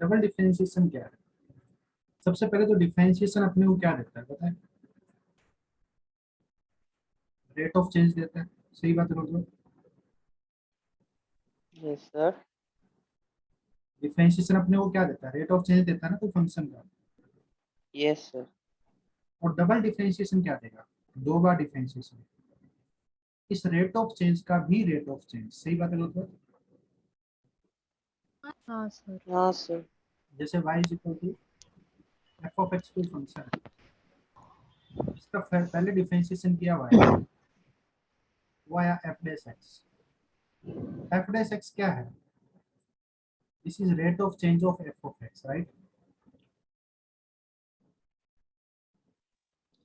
Double differentiation क्या है? सबसे पहले तो डिफरेंशिएशन अपने को क्या देता है पता है? रेट ऑफ चेंज देता है। सही बात है मतलब यस सर। डिफरेंशिएशन अपने को क्या देता है? रेट ऑफ चेंज देता है ना कोई फंक्शन का। Yes sir. और डबल डिफरेंशिएशन क्या देगा? दो बार डिफरेंशिएशन। इस रेट ऑफ चेंज का भी रेट ऑफ चेंज। सही बात है मतलब हाँ सर। हाँ सर। जैसे y is equal to F of x कोई फंक्शन है, इसका पहले डिफरेंशिएशन किया हुआ है via F dash X. F dash X क्या है? This is rate of change of F of X, right?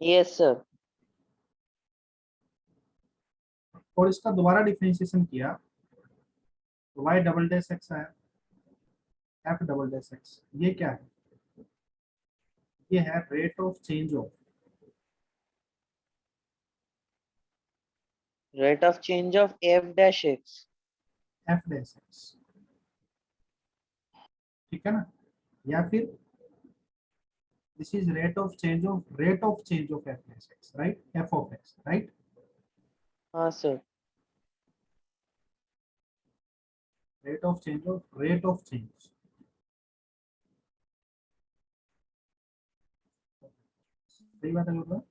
Yes sir. और इसका दोबारा डिफरेंशिएशन किया तो वाई डबल डैश एक्स आया, एफ डबल डैश एक्स। ये क्या है? ये है rate of change of rate of change of F dash X. F dash x. ठीक है ना? या फिर this is rate of change of F dash x, right? F of X, right? हाँ सर। Rate of change. सही बात है मतलब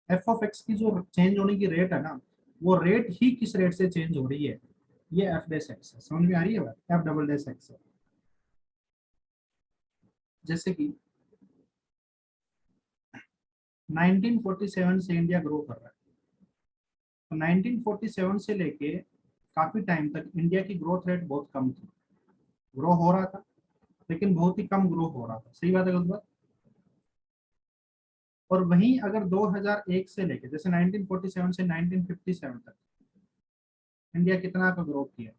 एफ ऑफ एक्स की जो चेंज होने की रेट है ना, वो रेट ही किस रेट से चेंज हो रही है? ये एफ डैश एक्स है। समझ में आ रही है बात? एफ डबल डैश एक्स है। जैसे कि 1947 से इंडिया ग्रो कर रहा है, तो 1947 से लेके काफी टाइम तक इंडिया की ग्रोथ रेट बहुत कम थी। ग्रो हो रहा था लेकिन बहुत ही कम ग्रो हो रहा था। सही बात है गलत बात? और वहीं अगर 2001 से लेके जैसे 1947 से 1957 तक इंडिया कितना का ग्रोथ किया,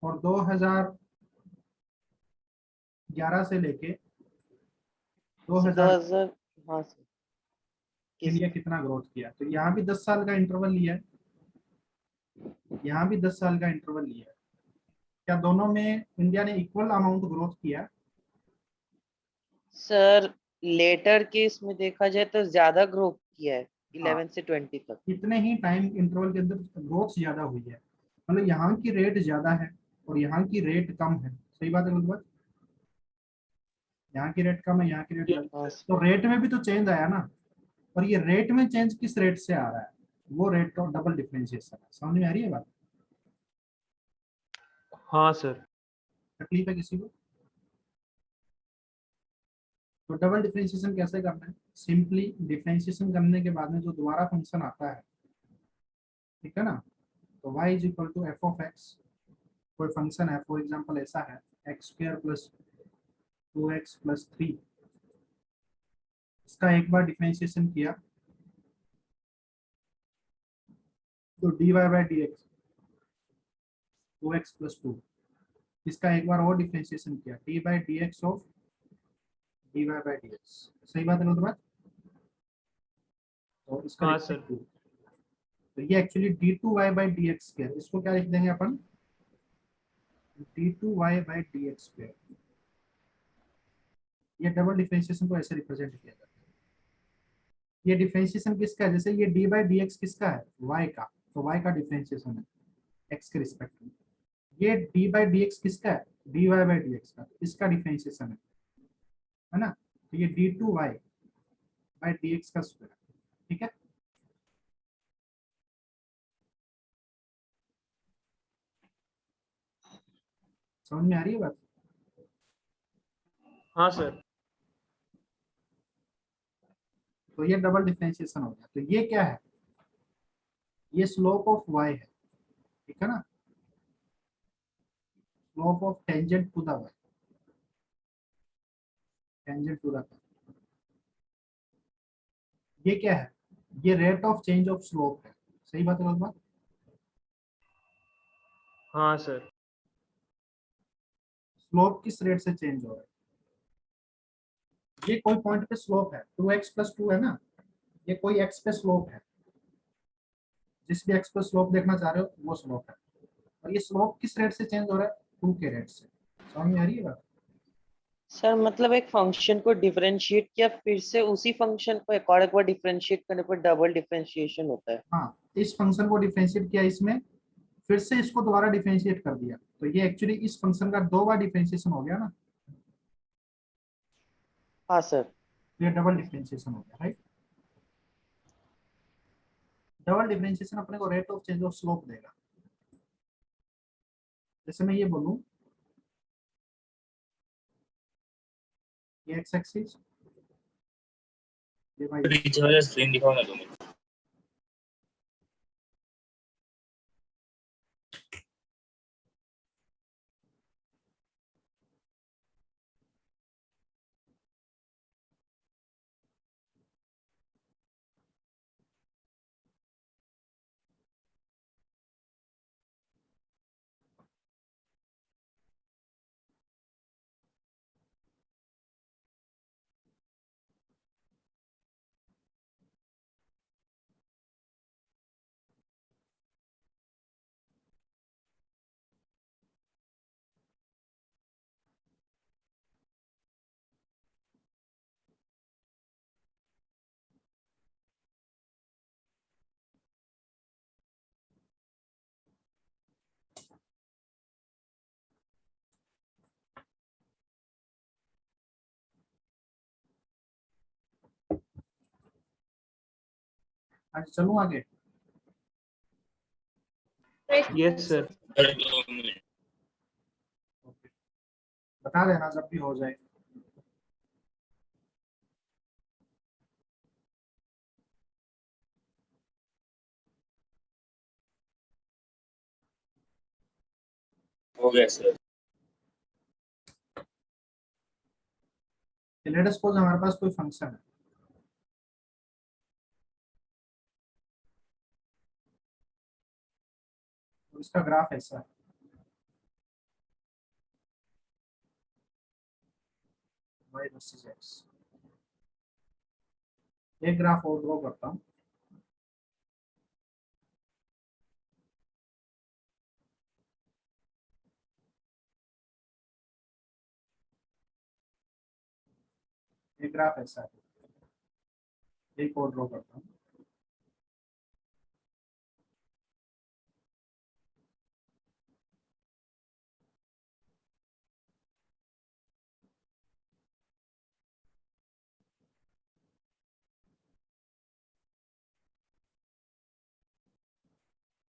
और 2011 से लेके सर 2000 2000। हाँ सर। किस। इंडिया कितना ग्रोथ किया, तो यहाँ भी 10 साल का इंटरवल लिया है, यहाँ भी 10 साल का इंटरवल लिया है। क्या दोनों में इंडिया ने इक्वल अमाउंट ग्रोथ किया? सर लेटर केस में देखा जाए तो ज्यादा ग्रो किया है हाँ, 11 से 20 तक। इतने ही टाइम इंटरवल के अंदर ग्रोथ ज्यादा हुई है। मतलब यहाँ की रेट ज्यादा है और यहाँ की रेट कम है। सही बात है मतलब यहाँ की रेट कम है, यहाँ की रेट ज्यादा। हाँ तो सर। रेट में भी तो चेंज आया ना। और ये रेट में चेंज किस रेट से आ रहा है? वो रेट का डबल डिफरेंशिएशन है। समझ में आ रही है बात? हाँ सर। तकलीफ है किसी को? तो डबल डिफरेंशिएशन कैसे करना है? सिंपली डिफरेंशिएशन करने के बाद में जो दोबारा फंक्शन आता है, ठीक है ना, तो y is equal to F of x. कोई फंक्शन है फॉर एग्जांपल ऐसा है x square plus 2x plus 3। इसका एक बार डिफरेंशिएशन किया तो dy by D x 2x plus 2। इसका एक बार और डिफरेंशिएशन किया D by D x of dy by D x. सही बात है ना? तो बात तो इसका हाँ लिखते सर। हैं 2। तो ये actually D two Y by D X square, इसको क्या लिख देंगे अपन? D two Y by D X square. ये डबल डिफरेंशिएशन को ऐसे रिप्रेजेंट किया जाता है। ये डिफरेंशिएशन किसका है? जैसे ये डी बाई डी एक्स किसका है? y का। तो y का डिफरेंशिएशन है x के रिस्पेक्ट में। ये डी बाई डी एक्स किसका है? D Y by D X का। इसका डिफरेंशिएशन है ना? तो ये D two Y by D X का स्क्वायर। ठीक है? समझ में आ रही है बात? हाँ सर। तो ये डबल डिफरेंशिएशन हो गया। तो ये क्या है? ये स्लोप ऑफ y है। ठीक है ना? Slope of tangent to the y, tangent to the. ये क्या है? ये rate of change of slope है। सही बात है बात? हाँ सर। स्लोप किस रेट से चेंज हो रहा है? ये कोई पॉइंट पे स्लोप है 2x प्लस 2 है ना, ये कोई x पे स्लोप है। जिस भी x पे स्लोप देखना चाह रहे हो वो स्लोप है। और ये स्लोप किस रेट से चेंज हो रहा है, 2 के रेट से। समझ में आ रही है बात? सर मतलब एक फंक्शन को डिफरेंशिएट किया, फिर से उसी फंक्शन को एक और एक बार डिफरेंशिएट करने पर डबल डिफरेंशिएशन होता है। हाँ, इस फंक्शन को डिफरेंशिएट किया इसमें, फिर से इसको दोबारा डिफरेंशिएट कर दिया, तो ये एक्चुअली इस फंक्शन का 2 बार डिफरेंशिएशन हो गया ना, हाँ सर। तो ये डबल डिफरेंशिएशन हो गया, राइट। डबल डिफरेंशिएशन अपने को rate of change of slope देगा। जैसे मैं ये बोलूं, ये एक्स एक्सिस, ये वाई एक्सिस, पीछे वाला स्क्रीन दिखाओ ना तुम। आज चलूं आगे। Yes sir. अरे 2 मिनट। ओके, बता देना जब भी हो जाए। हो गया सर। लेट अस सपोज हमारे पास कोई फंक्शन है, तो इसका ग्राफ ऐसा है, y वर्सेस x। एक ग्राफ और ड्रॉ करता हूँ। एक ग्राफ ऐसा है, एक और ड्रॉ करता हूँ।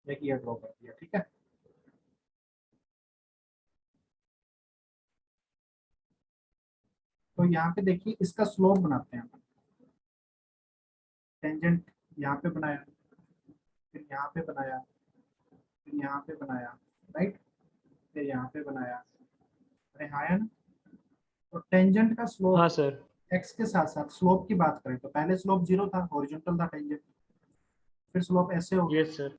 एक ये ड्रॉ कर दिया, ठीक है। तो यहाँ पे देखिए इसका स्लोप बनाते हैं। टेंजेंट यहाँ पे बनाया, फिर यहाँ पे बनाया, फिर यहाँ पे बनाया, राइट, फिर यहाँ पे बनाया। अरे हाँ है ना। तो टेंजेंट का हाँ स्लोप सर। एक्स के साथ साथ स्लोप की बात करें तो पहले स्लोप 0 था, हॉरिजॉन्टल था टेंजेंट, फिर स्लोप ऐसे हो गया, यस सर।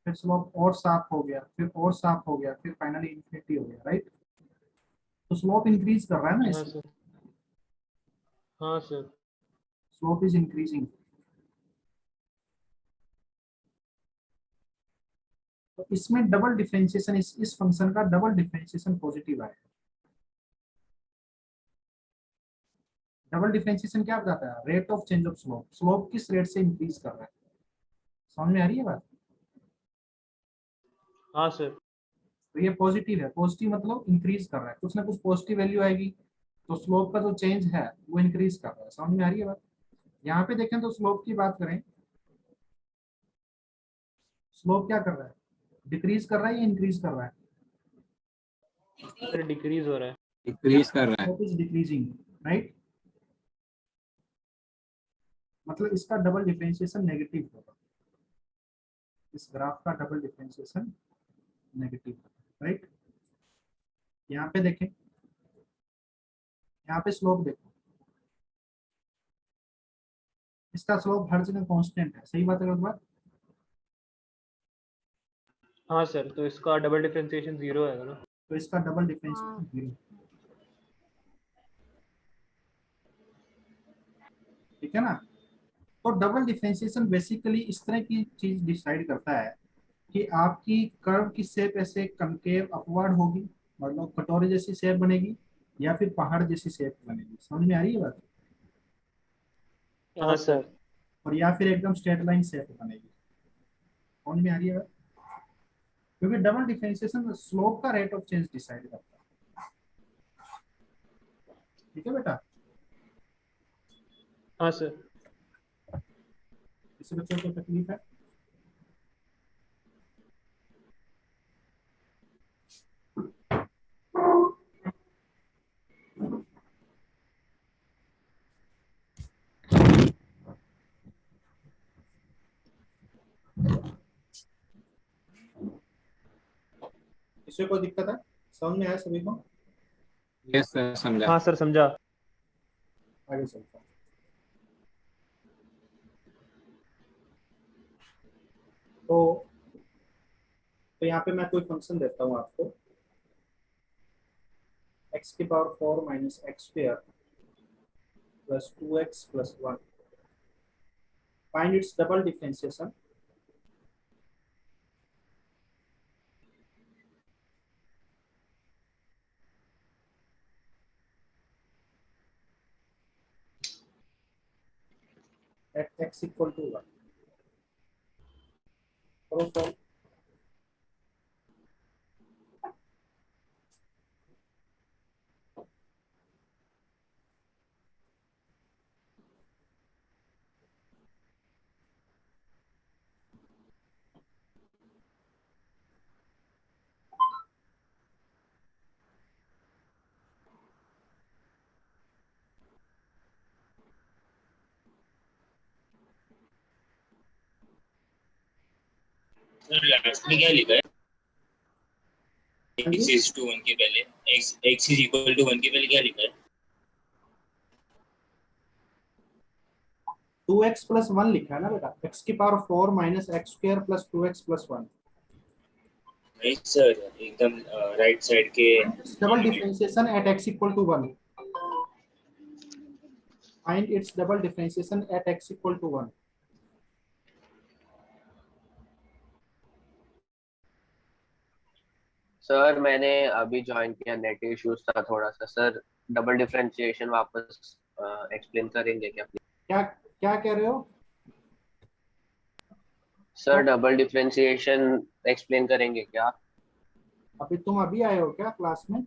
फिर स्लोप और साफ हो गया, फिर और साफ हो गया, फिर फाइनली इन्फिनिटी हो गया, राइट। तो स्लोप इंक्रीज कर रहा है ना हाँ इसमें, सर। हाँ सर। Slope is increasing. तो इसमें डबल डिफरेंशिएशन, इस फंक्शन का डबल डिफरेंशिएशन पॉजिटिव आएगा। डबल डिफरेंशिएशन क्या बताता है, rate of change of slope, slope किस रेट से इंक्रीज कर रहा है। समझ में आ रही है बात? हाँ सर। तो ये पॉजिटिव है, पॉजिटिव मतलब इंक्रीज कर रहा है, कुछ ना कुछ पॉजिटिव वैल्यू आएगी, तो स्लोप का जो चेंज है वो इंक्रीज कर रहा है। समझ में आ रही है बात? यहाँ पे देखें तो स्लोप की बात करें, स्लोप क्या कर रहा है, डिक्रीज कर रहा है या इंक्रीज कर रहा है? सर डिक्रीज हो रहा है। डिक्रीज कर रहा है। Slope is decreasing, right. मतलब इसका डबल डिफरेंशिएशन नेगेटिव होगा, इस ग्राफ का डबल डिफरेंशिएशन नेगेटिव होगा, राइट। यहाँ पे देखें, यहाँ पे स्लोप देखो, इसका स्लोप हर जगह कांस्टेंट है, सही बात है बात। हाँ सर, तो इसका डबल डिफरेंशिएशन 0 आएगा ना। तो इसका डबल डिफरेंशिएशन 0, ठीक है ना। तो डबल डिफरेंशिएशन बेसिकली इस तरह की चीज डिसाइड करता है कि आपकी कर्व की शेप ऐसे कंकेव अपवर्ड होगी, मतलब कटोरे जैसी शेप बनेगी, या फिर पहाड़ जैसी शेप बनेगी। समझ में आ रही है बात? हाँ सर। और या फिर एकदम स्ट्रेट लाइन शेप बनेगी। समझ में आ रही है बात? क्योंकि डबल डिफरेंशिएशन स्लोप का रेट ऑफ चेंज डिसाइड करता है। ठीक है बेटा? हाँ सर। किसी बच्चों को तकलीफ है? किसी को दिक्कत है? समझ में आया सभी को? यस सर, समझा। हाँ सर, समझा। आगे चलता हूँ। तो यहाँ पे मैं कोई फंक्शन देता हूँ आपको, x की power 4 minus x square plus 2x plus 1, find its double differentiation at x equal to 1। करो सॉल्व। सर लास्ट में क्या लिखा है? हाँ x जी, is to 1 के पहले x is equal to 1 के पहले क्या लिखा है? 2x प्लस 1 लिखा है ना बेटा, x की power 4 minus x square plus 2x plus 1। नहीं सर, एकदम राइट साइड के double differentiation at x equal to 1। Find its double differentiation at x equal to 1। Sir मैंने अभी ज्वाइन किया, नेट इश्यूज था थोड़ा सा। सर डबल डिफरेंशिएशन वापस एक्सप्लेन करेंगे क्या प्लीज? क्या क्या कह रहे हो? सर डबल डिफरेंशिएशन एक्सप्लेन करेंगे क्या? तुम अभी आए हो क्या क्लास में?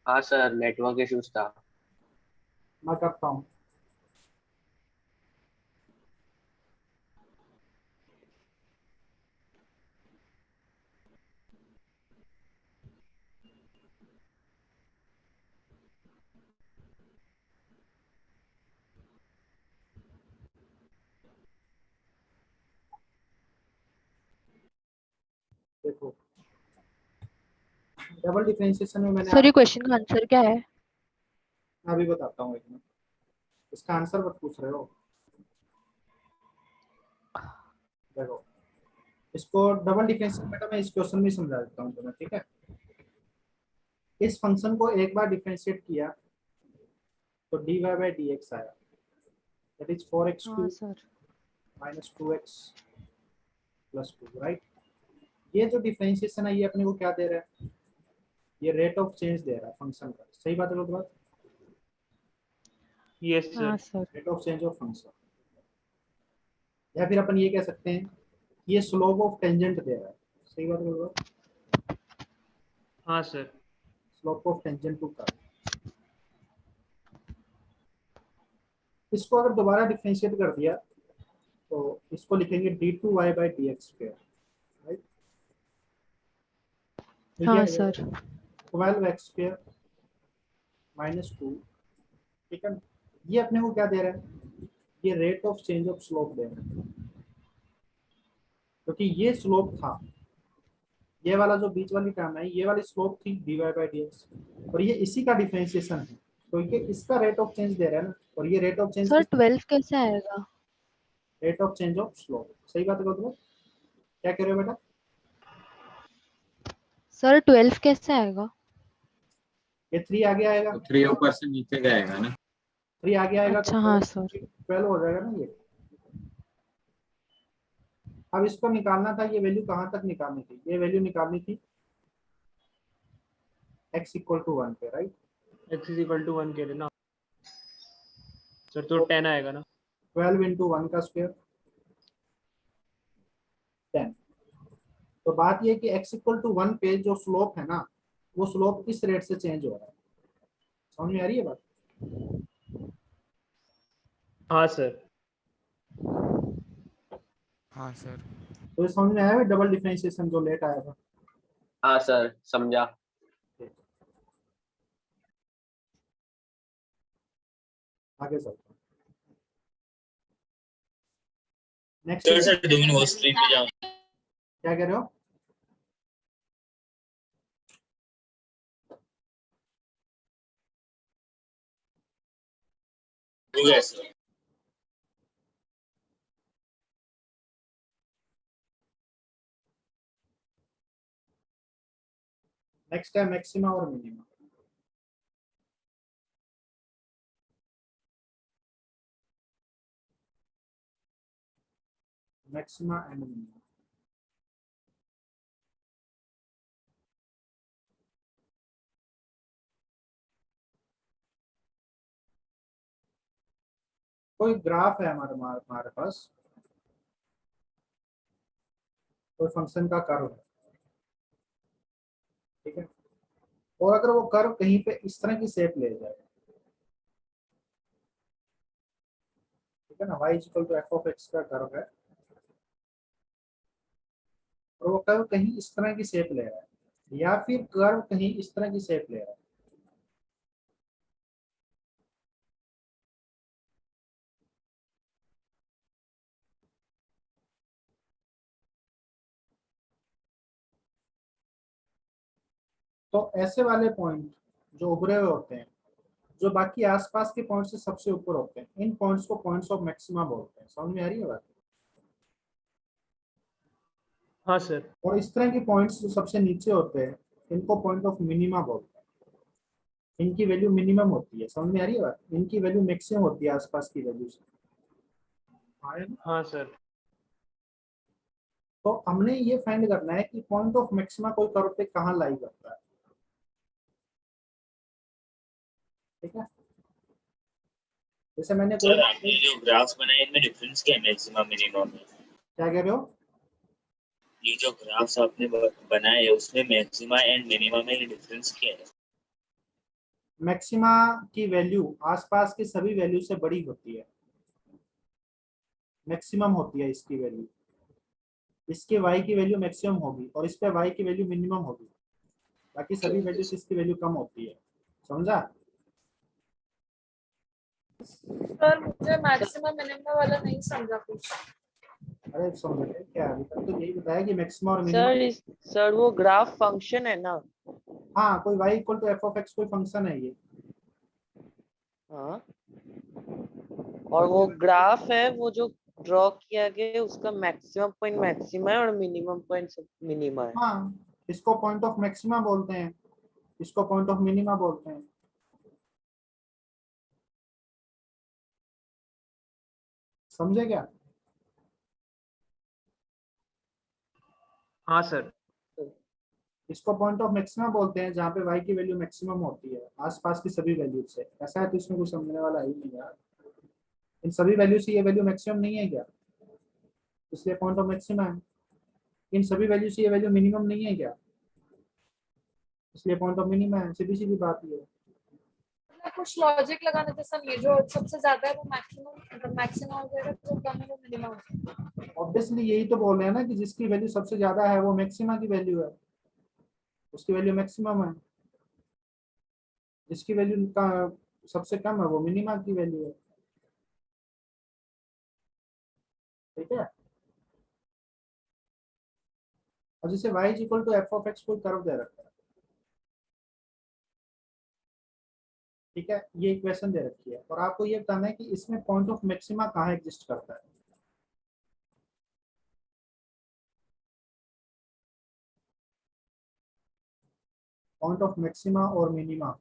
हाँ सर, नेटवर्क इश्यूज था। मैं करता हूँ। देखो, डबल डिफरेंशिएशन में मैंने सर ये क्वेश्चन का आंसर क्या है? मैं अभी बताता हूँ, एक मिनट। इसका आंसर मत पूछ रहे हो। देखो, इसको डबल डिफरेंशिएशन बेटा मैं इस क्वेश्चन में समझा देता हूँ तुम्हें, ठीक है? इस फंक्शन को एक बार डिफरेंशिएट किया तो dy बाई dx आया, दैट इज 4x हाँ cube sir. Minus 2x plus 2, right? ये जो डिफरेंशिएशन है ये अपने को क्या दे रहा है? ये रेट ऑफ चेंज दे रहा है फंक्शन का। सही बात है लोग? बात यस हाँ sir. Sir. Rate of change of function, या फिर अपन ये कह सकते हैं ये स्लोप ऑफ टेंजेंट दे रहा है। सही बात है लोग? हाँ sir. Slope of tangent to curve. इसको अगर दोबारा डिफरेंशिएट कर दिया तो इसको लिखेंगे d2y by dx square, right? हाँ सर। 12x स्क्वायर माइनस 2, ठीक है? ये अपने को क्या दे रहा है? ये rate of change of slope दे रहा है, क्योंकि ये स्लोप था, ये वाला जो बीच वाली टर्म है ये वाली स्लोप थी dy बाई dx, और ये इसी का डिफरेंशिएशन है, तो ये इसका रेट ऑफ चेंज दे रहा है ना। और ये रेट ऑफ चेंज सर 12 कैसे आएगा? Rate of change of slope. सही बात है लोग? क्या कह रहे हो बेटा? सर 12 कैसे आएगा? ये 3 आगे आएगा, तो 3 ऊपर से नीचे जाएगा ना। 3 आगे आएगा तो अच्छा हाँ सर। 12 हो जाएगा ना ये। अब इसको निकालना था, ये वैल्यू कहाँ तक निकालनी थी, ये वैल्यू निकालनी थी x इक्वल टू 1 पे, right. x is equal to 1 के लिए ना सर, तो 10 आएगा ना। 12 इंटू 1 का स्क्वायर 10। तो बात ये कि x इक्वल टू 1 पे जो स्लोप है ना, वो स्लोप किस रेट से चेंज हो रहा है, समझ में आ रही है बात। हाँ सर। हाँ सर। तो ये समझ में आया डबल डिफरेंशिएशन जो लेट आया था। हाँ सर, समझा। आगे चलते हैं नेक्स्ट। सर सर डोमेन वो स्ट्रीम पे जाओ। क्या कह रहे हो? हो गया सर। नेक्स्ट है मैक्सिमा और मिनिमा। Maxima and minima. कोई ग्राफ है हमारे हमारे पास, कोई फंक्शन का कर्व है, ठीक है। और अगर वो कर्व कहीं पे इस तरह की शेप ले जाए, ठीक है ना, y equal to F of x का कर्व है, और वो कर्व कहीं इस तरह की शेप ले रहा है, या फिर कर्व कहीं इस तरह की शेप ले रहा है, तो ऐसे वाले पॉइंट जो उभरे हुए होते हैं, जो बाकी आसपास के पॉइंट से सबसे ऊपर होते हैं, इन पॉइंट्स को पॉइंट्स ऑफ मैक्सिमा बोलते हैं। समझ में आ रही है बात। हाँ सर। और इस तरह के पॉइंट्स जो सबसे नीचे होते हैं, इनको पॉइंट ऑफ मिनिमा बोलते हैं। इनकी वैल्यू मिनिमम होती है, समझ में आ रही है बात। इनकी वैल्यू मैक्सिमम होती है आसपास की वैल्यू से। आया ना? हाँ सर। तो हमने ये फाइंड करना है कि पॉइंट ऑफ मैक्सिमा कोई कर्व पे कहाँ लाई करता है, ठीक है। जैसे मैंने कोई सर आपने जो ग्राफ्स बनाए इनमें डिफरेंस क्या है मैक्सिमम मिनिमम में? क्या कह रहे हो? ये जो ग्राफ्स आपने बनाए उसमें मैक्सिमा एंड मिनिमम में डिफरेंस क्या है? मैक्सिमा की वैल्यू आसपास की सभी वैल्यू से बड़ी होती है, मैक्सिमम होती है इसकी वैल्यू। इसके y की वैल्यू मैक्सिमम होगी और इस पे y की वैल्यू मिनिमम होगी, बाकी सभी वैल्यू से इसकी वैल्यू कम होती है। समझा? सर मुझे मैक्सिमम मिनिमम वाला नहीं समझा कुछ। अरे समझ गए क्या, अभी तक तो यही बताया कि मैक्सिमम और सर मिनिमम। सर वो ग्राफ फंक्शन है ना। हाँ, कोई y equal to F of x कोई फंक्शन है ये। हाँ, और वो ग्राफ है, वो जो ड्रॉ किया गया है उसका मैक्सिमम पॉइंट मैक्सिमा है और मिनिमम पॉइंट मिनिमा है। हाँ, इसको पॉइंट ऑफ मैक्सिमा बोलते हैं, इसको पॉइंट ऑफ मिनिमा बोलते हैं। समझे क्या? हाँ सर। इसको पॉइंट ऑफ मैक्सिमा बोलते हैं जहाँ पे y की वैल्यू मैक्सिमम होती है आसपास की सभी वैल्यू से। ऐसा है तो इसमें कुछ समझने वाला ही नहीं यार। इन सभी वैल्यू से ये वैल्यू मैक्सिमम नहीं है क्या, इसलिए पॉइंट ऑफ मैक्सिमा है। इन सभी वैल्यू से ये वैल्यू मिनिमम नहीं है क्या, इसलिए पॉइंट ऑफ मिनिमा है। सीधी सीधी बात ये है। मतलब कुछ लॉजिक लगाने जैसा नहीं है, जो सबसे ज्यादा है वो मैक्सिमम, मतलब मैक्सिमम हो जाएगा, जो कम है वो मिनिमम हो जाएगा। ऑब्वियसली यही तो बोल रहे हैं ना कि जिसकी वैल्यू सबसे ज्यादा है वो मैक्सिमा की वैल्यू है, उसकी वैल्यू मैक्सिमम है। जिसकी वैल्यू का सबसे कम है वो मिनिमा की वैल्यू है, ठीक है। और जैसे y equal to F of x कोई कर्व दे रखा है, ठीक है, ये इक्वेशन दे रखी है, और आपको ये बताना है कि इसमें पॉइंट ऑफ मैक्सिमा कहाँ एग्जिस्ट करता है। पॉइंट ऑफ मैक्सिमा और मिनिमा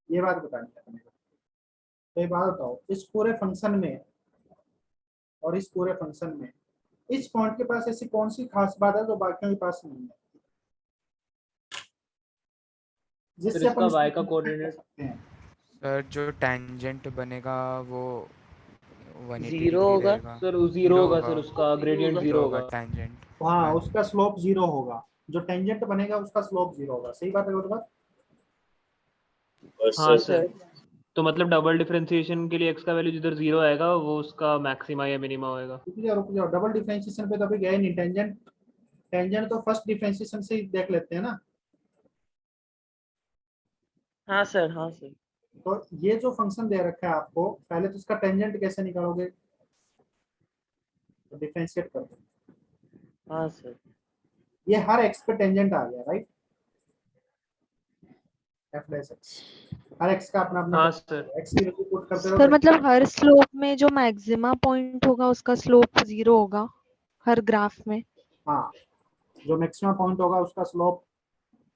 ये बात बतानी है अपने को। तो ये बात बताओ, इस पूरे फंक्शन में और इस पूरे फंक्शन में इस पॉइंट के पास ऐसी कौन सी खास बात है जो बाकियों के पास नहीं है, जिससे इसका अपन y इसको का कोऑर्डिनेट कर सकते हैं। सर जो टेंजेंट बनेगा वो 180 Zero डिग्री होगा। रहेगा। सर जीरो होगा सर, उसका ग्रेडियंट जीरो जीरो होगा होगा। टेंजेंट। हाँ, उसका स्लोप 0 होगा, जो टेंजेंट बनेगा उसका स्लोप 0 होगा। सही बात है बात? और हाँ सर सर, तो मतलब डबल डिफरेंशिएशन के लिए x का वैल्यू जिधर जीरो आएगा वो उसका मैक्सिमा या मिनिमा होएगा। रुक जाओ, डबल डिफरेंशिएशन पे तो अभी गए नहीं। टेंजेंट टेंजेंट तो फर्स्ट डिफरेंशिएशन से ही देख लेते हैं ना। हाँ सर, हाँ सर। तो ये जो फंक्शन दे रखा है आपको, पहले तो इसका टेंजेंट कैसे निकालोगे, तो डिफरेंशिएट कर दो। हाँ सर। ये हर x पे टेंजेंट आ गया, राइट? f डैश x, हर x का अपना अपना हाँ सर। x की वैल्यू पुट करते रहो। सर मतलब हर स्लोप में जो मैक्सिमा पॉइंट होगा उसका स्लोप 0 होगा हर ग्राफ में। हाँ, जो मैक्सिमम पॉइंट होगा उसका स्लोप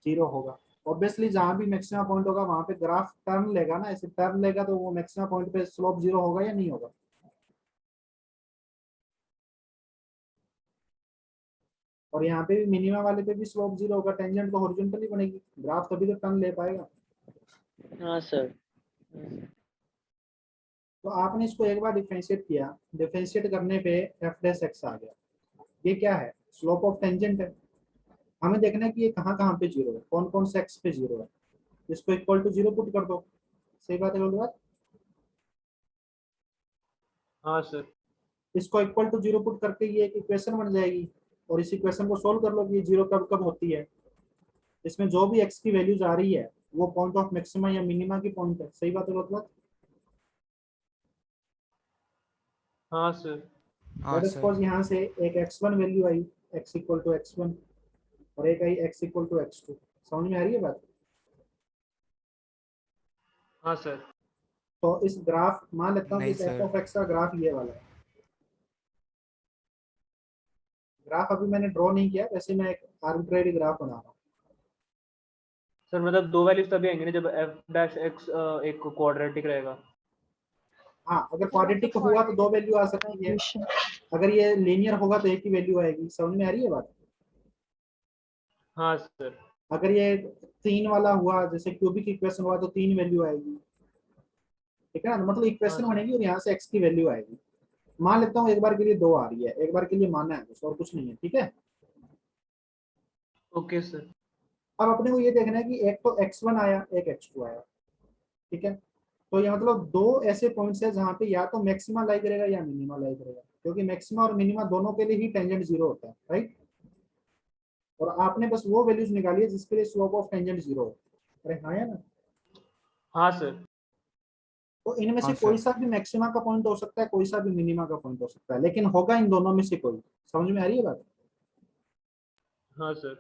0 होगा। ऑब्वियसली जहां भी मैक्सिमम पॉइंट होगा वहां पे ग्राफ टर्न लेगा ना, ऐसे टर्न लेगा तो वो मैक्सिमम पॉइंट पे स्लोप 0 होगा या नहीं होगा? और यहाँ पे भी मिनिमम वाले पे भी स्लोप 0 होगा। टेंजेंट तो हॉरिजॉन्टली बनेगी, ग्राफ तभी तो टर्न ले पाएगा। हाँ सर। तो आपने इसको एक बार डिफरेंशिएट किया, डिफरेंशिएट करने पे f डैश x आ गया। ये क्या है? स्लोप ऑफ टेंजेंट है। हमें देखना है कि ये कहाँ कहाँ पे 0 है, कौन कौन से x पे 0 है। इसको इक्वल टू 0 पुट कर दो। सही बात है बोल बात? हाँ सर। इसको इक्वल टू 0 पुट करके ये एक इक्वेशन बन जाएगी, और इस इक्वेशन को सोल्व कर लो कि ये 0 कब कब होती है। इसमें जो भी x की वैल्यूज आ रही है वो पॉइंट ऑफ मैक्सिमा या मिनिमा की पॉइंट है। सही बात है बोल बात? हाँ सर। हाँ लेट सर। सपोज यहाँ से एक x1 वैल्यू आई, x इक्वल टू x1, और एक आई x इक्वल टू x2। समझ में आ रही है बात? हाँ सर। तो इस ग्राफ, मान लेता हूँ कि नहीं इस f सर। ऑफ x का ग्राफ ये वाला है। ग्राफ अभी मैंने ड्रॉ नहीं किया, वैसे मैं एक आर्बिट्रेरी ग्राफ बना रहा हूँ। सर मतलब दो वैल्यूज तभी आएंगे ना जब f डैश x एक क्वाड्रेटिक रहेगा। हाँ, अगर क्वाड्रेटिक हुआ तो दो वैल्यू आ सकती है, अगर ये लीनियर होगा तो एक ही वैल्यू आएगी। समझ में आ रही है बात? हाँ सर। अगर ये 3 वाला हुआ, जैसे क्यूबिक इक्वेशन हुआ, तो 3 वैल्यू आएगी। ठीक है ना? तो मतलब इक्वेशन हाँ, बनेगी और यहाँ से x की वैल्यू आएगी। मान लेता हूँ एक बार के लिए 2 आ रही है, एक बार के लिए मानना है बस, और कुछ नहीं है। ठीक है? Okay sir. अब अपने को ये देखना है कि एक तो x1 आया, एक x2 आया। ठीक है? तो ये मतलब दो ऐसे पॉइंट्स है जहाँ पे या तो मैक्सिमा लाई करेगा या मिनिमा लाई करेगा, क्योंकि मैक्सिमा और मिनिमा दोनों के लिए ही टेंजेंट 0 होता है, राइट? और आपने बस वो वैल्यूज निकाली है जिसके लिए स्लोप ऑफ टेंजेंट 0 हो। अरे हाँ या ना? हाँ सर। तो इनमें से हाँ कोई सर। सा भी मैक्सिमा का पॉइंट हो सकता है, कोई सा भी मिनिमा का पॉइंट हो सकता है, लेकिन होगा इन दोनों में से कोई। समझ में आ रही है बात? हाँ सर।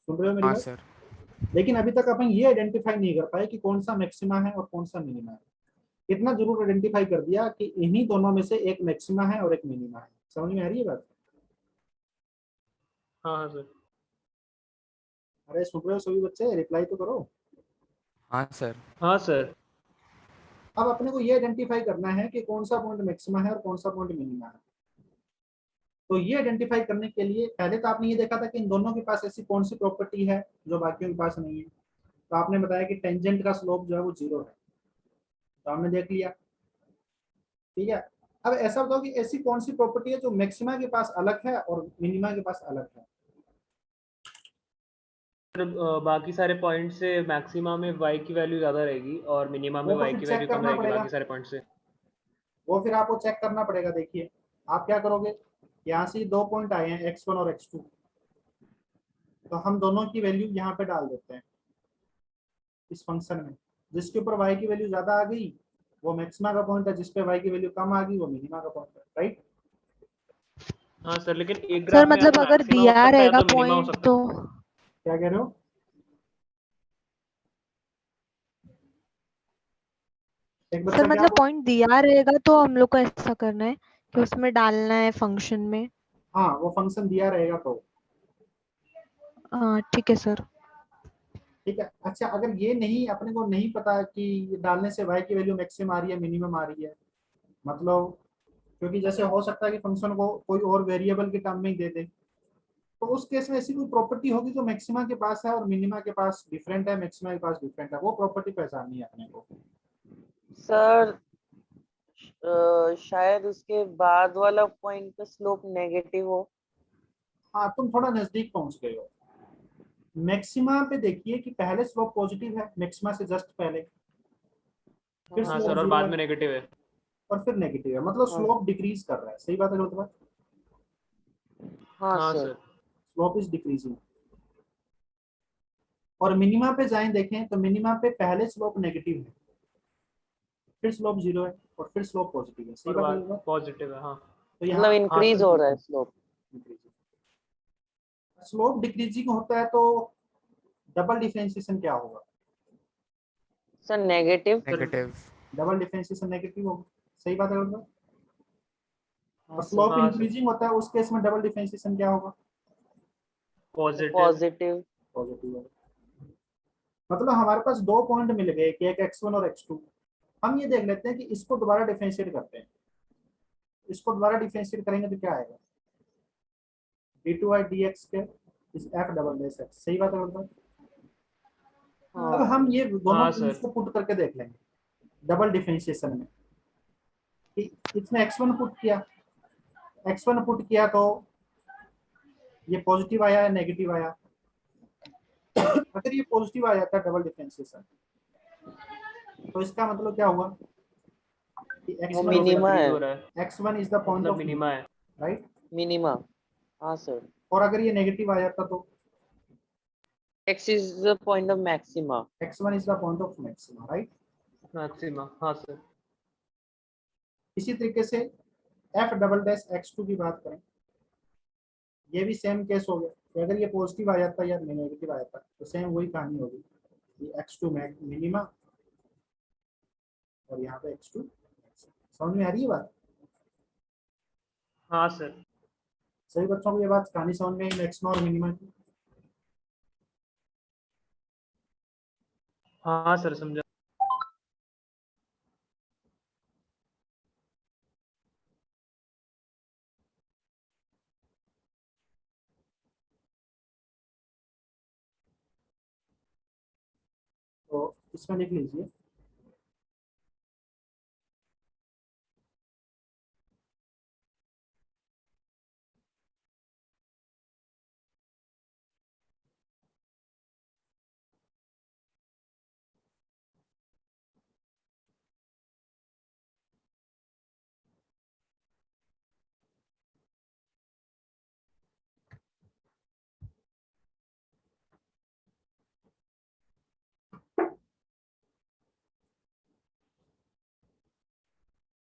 सुन रहे हो मेरी हाँ बात? सर। लेकिन अभी तक अपन ये आइडेंटिफाई नहीं कर पाए कि कौन सा मैक्सिमा है और कौन सा मिनिमा है। इतना जरूर आइडेंटिफाई कर दिया कि इन्हीं दोनों में से एक मैक्सिमा है और एक मिनिमा है। समझ में आ रही है बात? हाँ हाँ सर। अरे सुन रहे हो सभी बच्चे? रिप्लाई तो करो। हाँ सर। हाँ सर। अब अपने को ये आइडेंटिफाई करना है कि कौन सा पॉइंट मैक्सिमा है और कौन सा पॉइंट मिनिमा है। तो ये आइडेंटिफाई करने के लिए पहले तो आपने ये देखा था कि इन दोनों के पास ऐसी कौन सी प्रॉपर्टी है जो बाकियों के पास नहीं है। तो आपने बताया कि टेंजेंट का स्लोप जो है वो 0 है, तो हमने देख लिया। ठीक है? अब ऐसा बताओ कि ऐसी कौन सी प्रॉपर्टी है जो मैक्सिमा के पास अलग है और मिनिमा के पास अलग है। बाकी सारे पॉइंट से मैक्सिमा में y की वैल्यू ज्यादा रहेगी और मिनिमा में वो तो y फिर की चेक वैल्यू कम करना रहेगी पड़ेगा, बाकी सारे पॉइंट से। वो फिर आपको चेक करना पड़ेगा। देखिए आप क्या करोगे, यहाँ से 2 पॉइंट आए हैं x1 और x2, तो हम दोनों की वैल्यू यहाँ पे डाल देते हैं इस फंक्शन में। जिसके ऊपर y की वैल्यू ज्यादा आ गई वो मैक्सिमा का पॉइंट है, जिसपे y की वैल्यू कम आ गई वो मिनिमा का पॉइंट है, राइट? हाँ सर, लेकिन एक सर ग्राफ में या मतलब तो अगर मैक्सिमा हो दिया सकता है या रहेगा तो मिनिमा हो पॉइंट सकता है। तो क्या कह रहे हो? एक सर बच्चा क्या मतलब बोल, पॉइंट दिया रहेगा तो हम लोग को ऐसा करना है कि उसमें डालना है फंक्शन में। हाँ वो फंक्शन दिया रहेगा तो। हाँ ठीक है सर। ठीक है। अच्छा, अगर ये नहीं, अपने को नहीं पता कि ये डालने से y की वैल्यू मैक्सिमम आ रही है मिनिमम आ रही है, मतलब क्योंकि जैसे हो सकता है कि फंक्शन को कोई और वेरिएबल के टर्म में ही दे दे, तो उस केस में ऐसी कोई प्रॉपर्टी होगी जो मैक्सिमा के पास है और मिनिमा के पास डिफरेंट है, मैक्सिमा के पास डिफरेंट है, वो प्रॉपर्टी पहचाननी है अपने को। सर शायद उसके बाद वाला पॉइंट पे स्लोप नेगेटिव हो। हाँ, तुम थोड़ा नजदीक पहुंच गए हो। मैक्सिमा पे देखिए कि पहले स्लोप पॉजिटिव है मैक्सिमा से जस्ट पहले, फिर हाँ स्लोप सर, और 0 बाद है में नेगेटिव है। और फिर नेगेटिव है, मतलब हाँ। स्लोप डिक्रीज कर रहा है। सही बात है रुतबा? हाँ हाँ sir. Sir. Slope is decreasing. और मिनिमा पे जाएं देखें तो मिनिमा पे पहले स्लोप नेगेटिव है, फिर स्लोप 0 है और फिर स्लोप पॉजिटिव है। सही और बात है बाद रुतबा? पॉजिटिव है। हाँ तो मतलब यहाँ इंक्रीज हो रहा है स्लोप। स्लोप डिक्रीजिंग होता है तो डबल डिफरेंशिएशन क्या होगा? Sir negative. Negative. Double differentiation negative होगा। सही बात है रुतबा? हाँ और सर। स्लोप हाँ सर, इंक्रीजिंग होता है, उस केस में डबल डिफरेंशिएशन क्या होगा? पॉजिटिव। पॉजिटिव। पॉजिटिव होगा। मतलब हमारे पास दो पॉइंट मिल गए कि एक x1 और x2। हम ये देख लेते हैं कि इसको दोबारा डिफरेंशिएट करते हैं। इसको दोबारा डिफरेंशिएट करेंगे तो क्या आएगा? d2 dx के इस f डबल डैश x। सही बात है मतलब? अब हाँ। हम ये दोनों हाँ पॉइंट्स सर। को पुट करके देख लेंगे डबल डिफरेंशिएशन में कि इसमें x1 पुट किया, x1 पुट किया तो ये पॉजिटिव आया या नेगेटिव आया? अगर ये पॉजिटिव आ जाता है डबल डिफरेंशिएशन, तो इसका मतलब क्या हुआ कि वो x1 मिनिमा डिक्रीज है। हो रहा है, x1 इज द पॉइंट मतलब ऑफ मिनिमा है। राइट। मिनिमा। हाँ सर। और अगर ये नेगेटिव आ जाता तो x is the point of maxima। x1 is the point of maxima, right. Maxima. हाँ सर। इसी तरीके से f डबल डैश x2 की बात करें, ये भी सेम केस हो गया कि अगर ये पॉजिटिव आ जाता या नेगेटिव आ जाता तो सेम वही कहानी होगी कि x2 मिनिमा और यहाँ पे x2। समझ में आ रही है बात? हाँ सर। सभी बच्चों को ये बात कहानी समझ में आई मैक्सिमा और मिनिमा की? हाँ सर, समझा। तो इसमें लिख लीजिए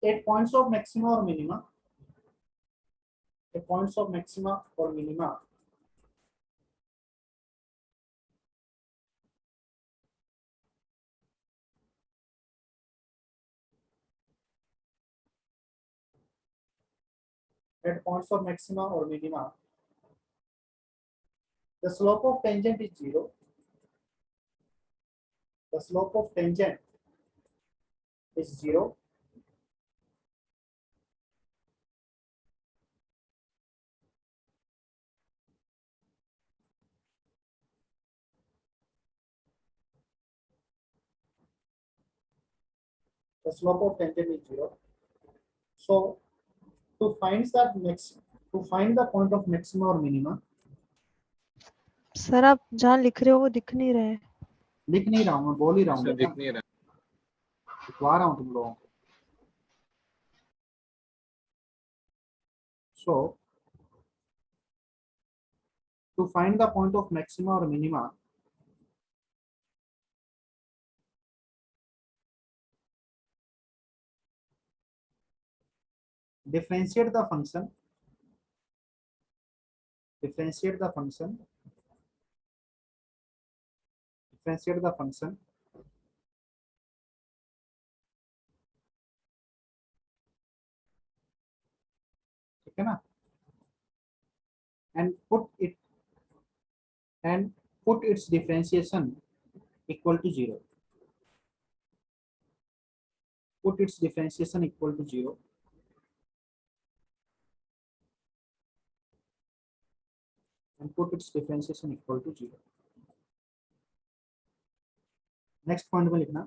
एट पॉइंट्स ऑफ मैक्सिमा और minima, at points of maxima और minima at points of maxima or minima, the slope of tangent is 0. The slope of tangent is 0. The slope of tangent is 0. So to find the point of maxima or minima, sir आप जहाँ लिख रहे हो वो दिख नहीं रहा है। लिख नहीं रहा हूँ, मैं बोल ही रहा हूँ, सर दिख नहीं रहा। लिखवा रहा हूँ तुम लोगों को। So to find the point of maxima or minima, differentiate the function, differentiate the function, differentiate the function ठीक है ना, and put its differentiation equal to 0. Put its differentiation equal to 0. And put its differentiation equal to 0. Next point में लिखना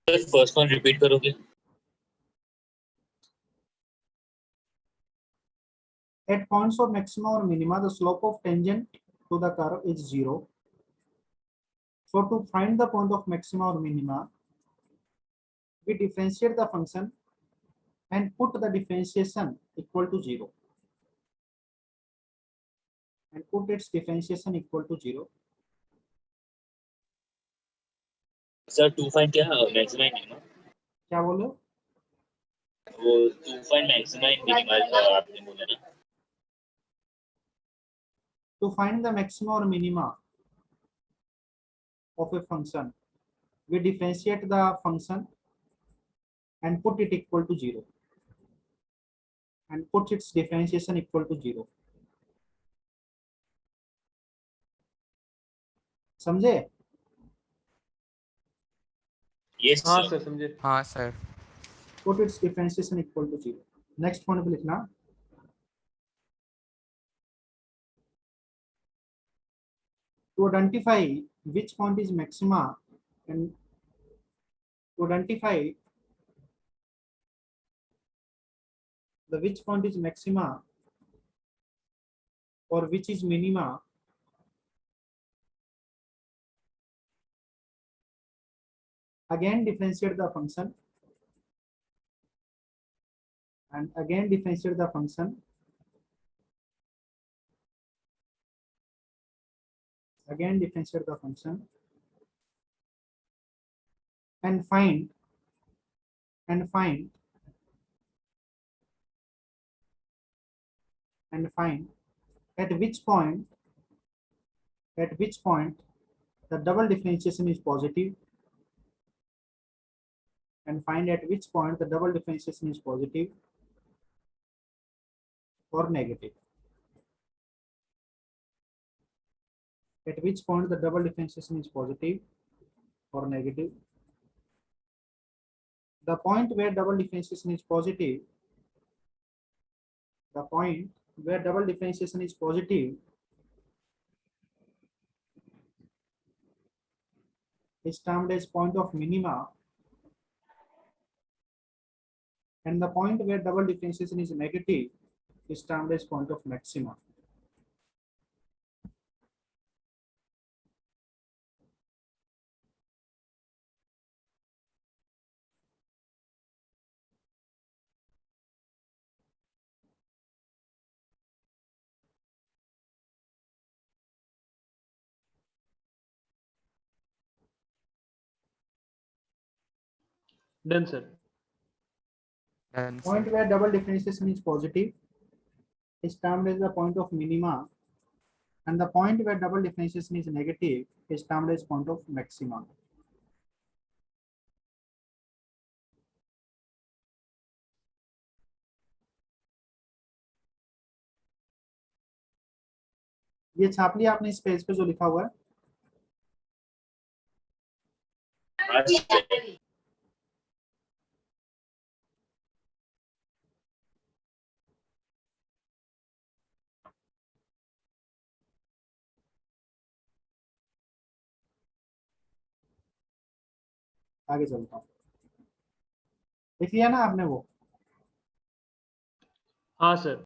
first one repeat करोगे? At points of maxima or minima, the slope of tangent to the curve is 0. So to find the point of maxima or minima, we differentiate the function and put the differentiation equal to 0. And put its differentiation equal to 0. Sir to find क्या maxima and minima? क्या बोले? वो to find maxima and minima आपने बोला ना? To find the maxima or minima of a function, we differentiate the function and put it equal to 0. And put its differentiation equal to 0. समझे? Yes हाँ sir समझे। हाँ sir. Put its differentiation equal to 0. Next point पे लिखना to identify which point is maxima and to identify the which point is maxima or which is minima, again differentiate the function and again differentiate the function again differentiate the function and find at which point the double differentiation is positive, and find at which point the double differentiation is positive or negative. At which point the double differentiation is positive or negative. The point where double differentiation is positive, is termed as point of minima, and the point where double differentiation is negative is termed as point of maxima. Done sir. Done Point sir. where double differentiation is positive is termed as the point of minima, and the point where double differentiation is negative is termed as point of maxima. ये छाप लिया आपने इस page पे जो लिखा हुआ है? आगे चलता हूँ। लिख लिया ना आपने वो? हाँ sir.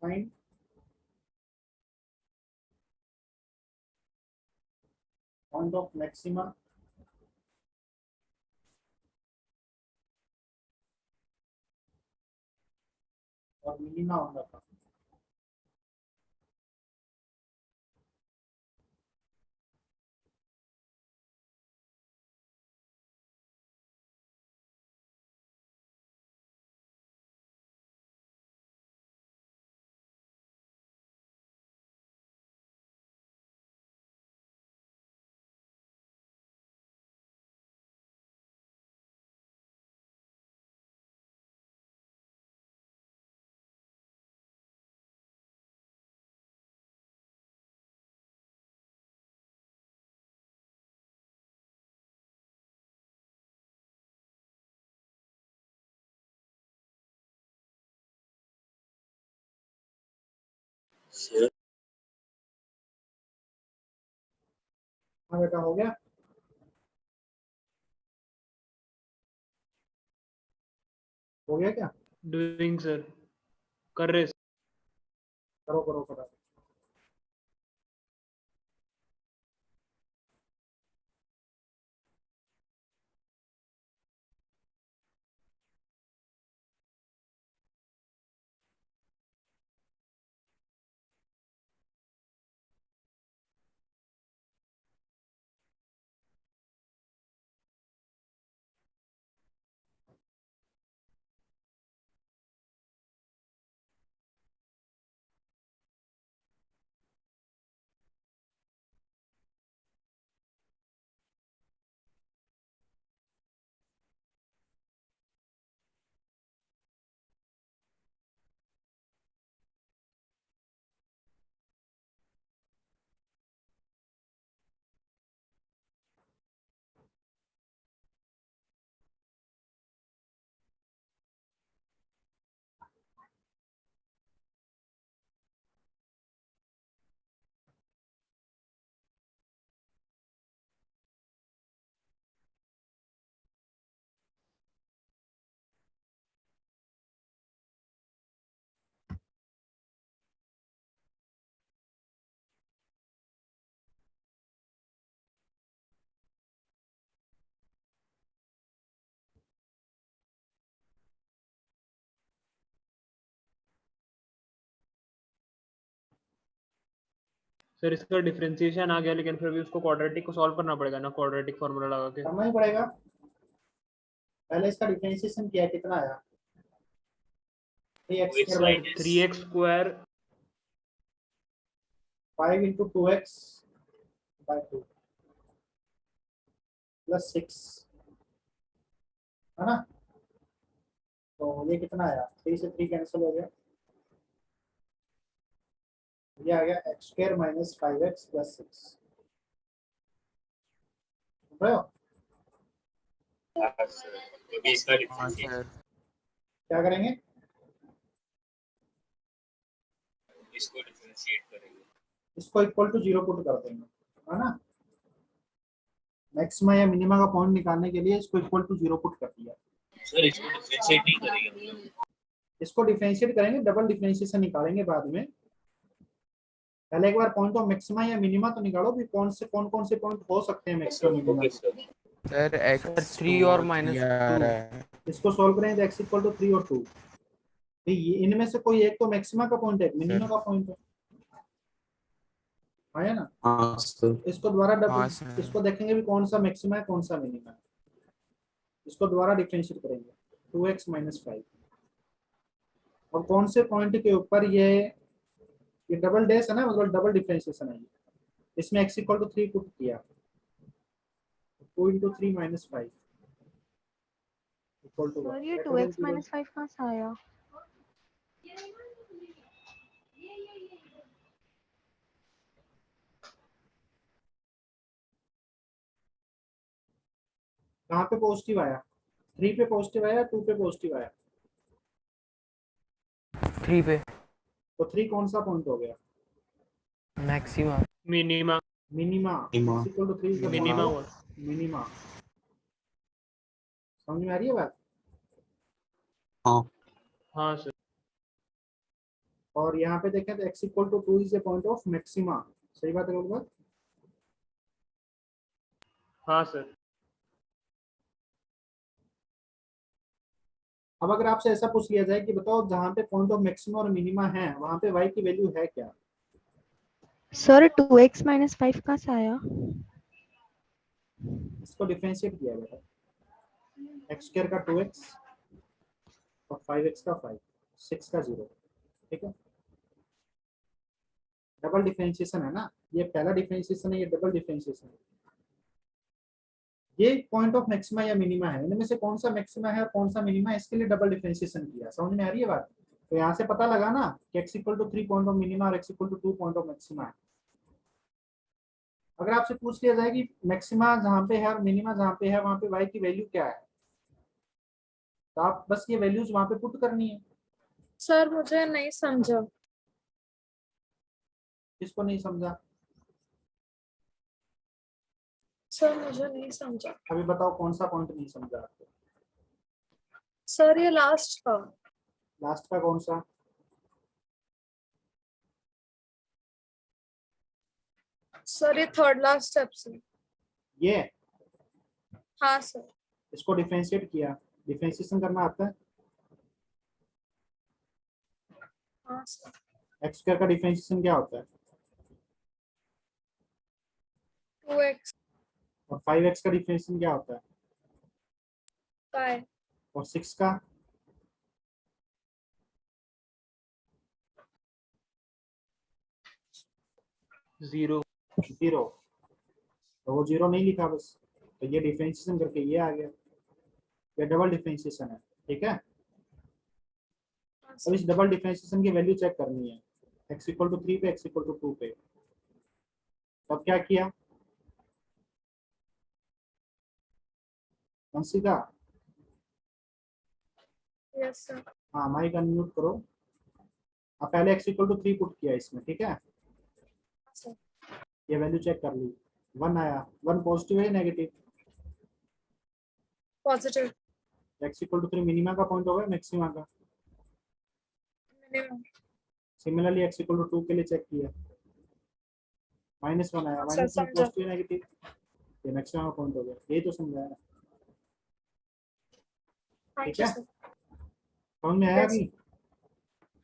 Fine. Point of maxima और minima on the curve. Sir हाँ बेटा, हो गया? हो गया क्या? डूइंग सर, कर रहे करो करो करो। सर। इसका डिफरेंशिएशन आ गया, लेकिन फिर भी उसको क्वाड्रेटिक को सॉल्व करना पड़ेगा ना, क्वाड्रेटिक फार्मूला लगा के। करना ही पड़ेगा। पहले इसका डिफरेंशिएशन किया, कितना आया? 3x Which square by side is 3x square 5 into 2x by 2 plus 6 है ना? तो ये कितना आया? 3 से 3 कैंसिल हो गया, ये आ गया x square minus 5x plus 6। समझ रहे हो? हाँ सर, क्योंकि इसका हाँ डिफरेंशिएशन सर। क्या करेंगे? इसको डिफरेंशिएट करेंगे। इसको इक्वल टू 0 पुट कर देंगे, है ना? मैक्सिमा या मिनिमा का पॉइंट निकालने के लिए इसको इक्वल टू 0 पुट कर दिया। सर इसको डिफरेंशिएट नहीं करेंगे मतलब? इसको डिफरेंशिएट करेंगे, डबल डिफरेंशिएशन निकालेंगे बाद में। पहले एक बार पॉइंट ऑफ मैक्सिमा या मिनिमा तो निकालो भी, कौन कौन से पॉइंट हो सकते हैं maxima minima. Okay sir. Sir x3 और -2। इसको सॉल्व करें तो x इक्वल टू 3 और 2। तो इनमें से कोई एक तो मैक्सिमा का पॉइंट है, मिनिमा का पॉइंट है, है ना? हाँ सर। इसको दोबारा हाँ सर। इसको देखेंगे भी कौन सा मैक्सिमा है कौन सा मिनिमा है। इसको दोबारा डिफरेंशिएट करेंगे, 2x माइनस 5। और कौन से पॉइंट के ऊपर ये डबल डैश है ना, मतलब डबल डिफरेंशिएशन है। इसमें x इक्वल टू 3 पुट किया, 2 into 3 minus 5 equal to sir ये 2x माइनस 5 कहाँ से आया? कहाँ पे पॉजिटिव आया? 3 पे पॉजिटिव आया, 2 पे पॉजिटिव आया? 3 पे तो 3 कौन सा पॉइंट हो गया? Maxima. Minima. Minima. Minima. Equal to 3 minima हुआ। मिनिमा। समझ में आ रही है बात? हाँ हाँ सर। और यहाँ पे देखें तो x equal to 2 is a point of maxima. सही बात है लोग? हाँ सर। अब अगर आपसे ऐसा पूछ लिया जाए कि बताओ जहाँ पे पॉइंट ऑफ मैक्सिमा और मिनिमा है वहां पे y की वैल्यू है क्या, सर 2x माइनस 5 कहाँ से आया? इसको डिफरेंशिएट किया जाएगा, एक्स स्क्वायर का 2x और 5x का 5, 6 का 0, ठीक है। डबल डिफरेंशिएशन है ना, ये पहला डिफरेंशिएशन है, ये डबल डिफरेंशिएशन है। ये पॉइंट ऑफ मैक्सिमा या मिनिमा है, इनमें से कौन सा मैक्सिमा है और कौन सा मिनिमा है, इसके लिए डबल डिफरेंशिएशन किया। समझ में आ रही है बात? तो यहाँ से पता लगा ना कि x equal to 3 point of minima और x equal to 2 point of maxima है। अगर आपसे पूछ लिया जाए कि मैक्सिमा जहाँ पे है और मिनिमा जहाँ पे है वहाँ पे y की वैल्यू क्या है, तो आप बस ये वैल्यूज वहाँ पे पुट करनी है। सर मुझे नहीं समझा। किसको नहीं समझा? सर मुझे नहीं समझा। अभी बताओ कौन सा पॉइंट नहीं समझा आपको? सर ये लास्ट का। लास्ट का कौन सा? सर ये थर्ड लास्ट स्टेप से। ये हाँ सर। इसको डिफरेंशिएट किया, डिफरेंशिएशन करना आता है? हाँ सर। एक्स स्क्वायर का डिफरेंशिएशन क्या होता है? 2x और 5x का डिफरेंशिएशन क्या होता है? 5 और 6 का? जीरो। 0। तो वो 0 नहीं लिखा बस, तो ये डिफरेंशिएशन करके ये आ गया, ये डबल डिफरेंशिएशन है, ठीक है। हाँ अब सर। इस डबल डिफरेंशिएशन की वैल्यू चेक करनी है, x इक्वल टू 3 पे, x इक्वल टू 2 पे। तब क्या किया अंशिका? Yes sir. हाँ माइक अनम्यूट करो। अब पहले x इक्वल टू 3 पुट किया इसमें, ठीक है। सर ये वैल्यू चेक कर ली, 1 आया। 1 पॉजिटिव है negative? Positive. x equal to 3 minima का पॉइंट होगा मैक्सिमा का? Minimum. Similarly x equal to 2 के लिए चेक किया, -1 आया। सर -1 समझा। पॉजिटिव नेगेटिव, ये मैक्सिमा का पॉइंट हो गया। यही तो समझाया, थैंक ठीक यू है। सर। समझ में आया यस अभी?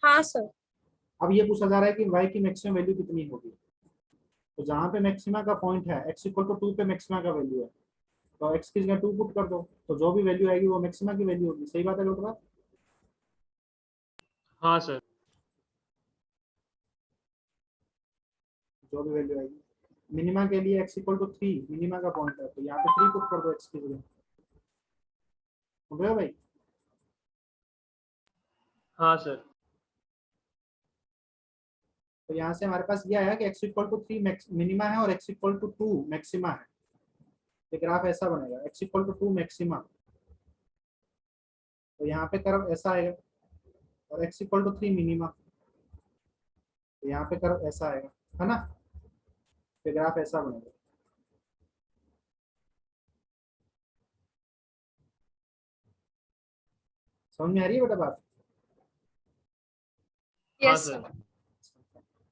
हाँ सर। अब ये पूछा जा रहा है कि y की मैक्सिमम वैल्यू कितनी होगी। तो जहाँ पे मैक्सिमा का पॉइंट है x इक्वल टू 2 पे मैक्सिमा का वैल्यू है, तो x की जगह 2 पुट कर दो, तो जो भी वैल्यू आएगी वो मैक्सिमा की वैल्यू होगी। सही बात है लोग बात? हाँ सर। जो भी वैल्यू आएगी, मिनिमा के लिए x इक्वल टू 3 मिनिमा का पॉइंट है, तो यहाँ पे 3 पुट कर दो x की जगह। समझ रहे हो भाई? हाँ सर। तो यहाँ से हमारे पास ये आया कि x इक्वल टू 3 मिनिमा है और x इक्वल टू 2 मैक्सिमा है। ये ग्राफ ऐसा बनेगा, x इक्वल टू 2 मैक्सिमा, तो यहाँ पे कर्व ऐसा आएगा, और x इक्वल टू 3 मिनिमा, तो यहाँ पे कर्व ऐसा आएगा, है ना। तो ग्राफ ऐसा बनेगा। समझ में आ रही है बेटा बात? हाँ yes sir. Sir.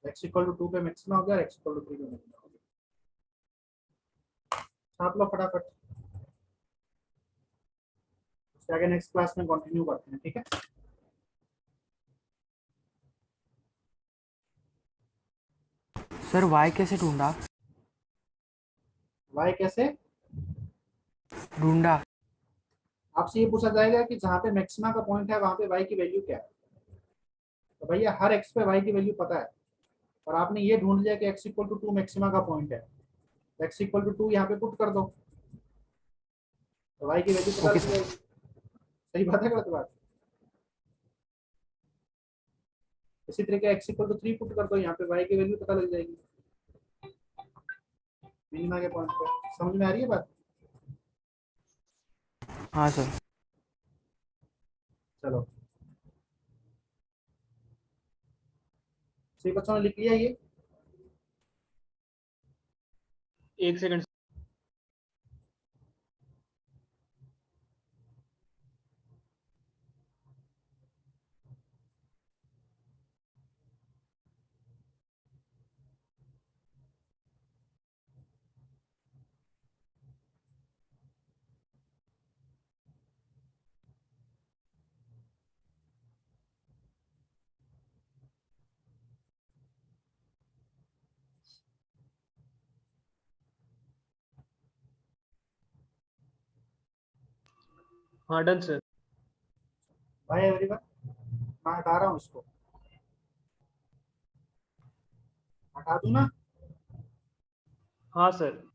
x equal to 2 पे मैक्सिमा हो गया, x इक्वल टू 3 पे मिनिमा हो गया। छाप लो फटाफट, उसके आगे नेक्स्ट क्लास में कंटिन्यू करते हैं, ठीक है। सर y कैसे ढूंढा? y कैसे ढूंढा। आपसे ये पूछा जाएगा कि जहाँ पे मैक्सिमा का पॉइंट है वहाँ पे y की वैल्यू क्या है। तो भैया हर x पे y की वैल्यू पता है, और आपने ये ढूंढ लिया कि x इक्वल टू 2 मैक्सिमा का पॉइंट है, तो x इक्वल टू 2 यहाँ पे पुट कर दो, तो y की वैल्यू पता ओके लग सर। जाएगी। सही बात है गलत बात? इसी तरीके x इक्वल टू 3 पुट कर दो, यहाँ पे y की वैल्यू पता लग जाएगी मिनिमा के पॉइंट पे। समझ में आ रही है बात? हाँ सर। चलो सही बच्चों ने लिख लिया ये? एक सेकंड। हाँ डन सर। बाय एवरीवन, मैं हटा रहा हूँ इसको, हटा दूं ना? हाँ सर।